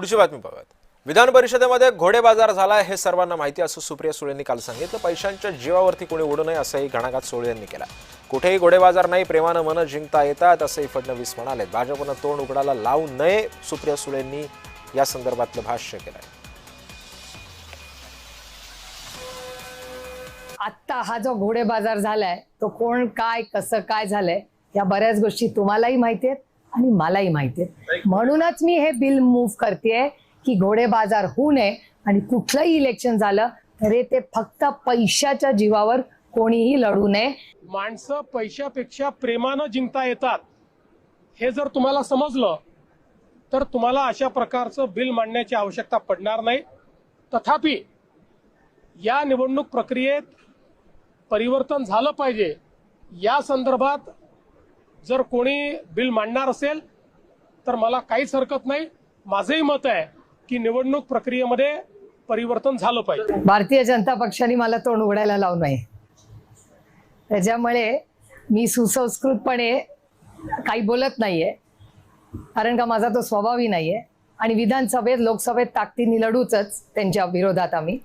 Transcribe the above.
पुढची बातमी पाहूयात। विधान परिषदेमध्ये घोडे बाजार झाला हे सर्वांना माहिती असं सुप्रिया सुळेंनी काल सांगितलं। पैशांच्या जीवावरती कोणी उडू नये असंही घणाघात सुळे यांनी केला। कुठेही घोडे बाजार नाही, प्रेमानं मनं जिंकता येतात असंही फडणवीस म्हणाले। भाजपनं तोंड उघडायला लावू नये, सुप्रिया सुळेंनी या संदर्भातलं भाष्य केलंय। आत्ता हा जो घोडे बाजार झालाय तो कोण काय कसं काय झालंय या बऱ्याच गोष्टी तुम्हालाही माहिती आहेत आणि मलाही माहिती आहेत। म्हणूनच मी हे बिल मूव्ह करतेय की घोडे बाजार होऊ नये आणि कुठलंही इलेक्शन झालं तरी ते फक्त पैशाच्या जीवावर कोणीही लढू नये। माणसं पैशापेक्षा प्रेमानं जिंकता येतात हे जर तुम्हाला समजलं तर तुम्हाला अशा प्रकारचं बिल मांडण्याची आवश्यकता पडणार नाही। तथापि या निवडणूक प्रक्रियेत परिवर्तन झालं पाहिजे या संदर्भात जर कोणी बिल मांडणार असेल तर मला काहीच हरकत नाही। माझंही मत आहे की निवडणूक प्रक्रियेमध्ये परिवर्तन झालं पाहिजे। भारतीय जनता पक्षाने मला तोंड उघडायला लावू नये, त्याच्यामुळे मी सुसंस्कृतपणे काही बोलत नाहीये, कारण का माझा तो स्वभावही नाहीये आणि विधानसभेत लोकसभेत ताकदीने लढूच त्यांच्या विरोधात आम्ही।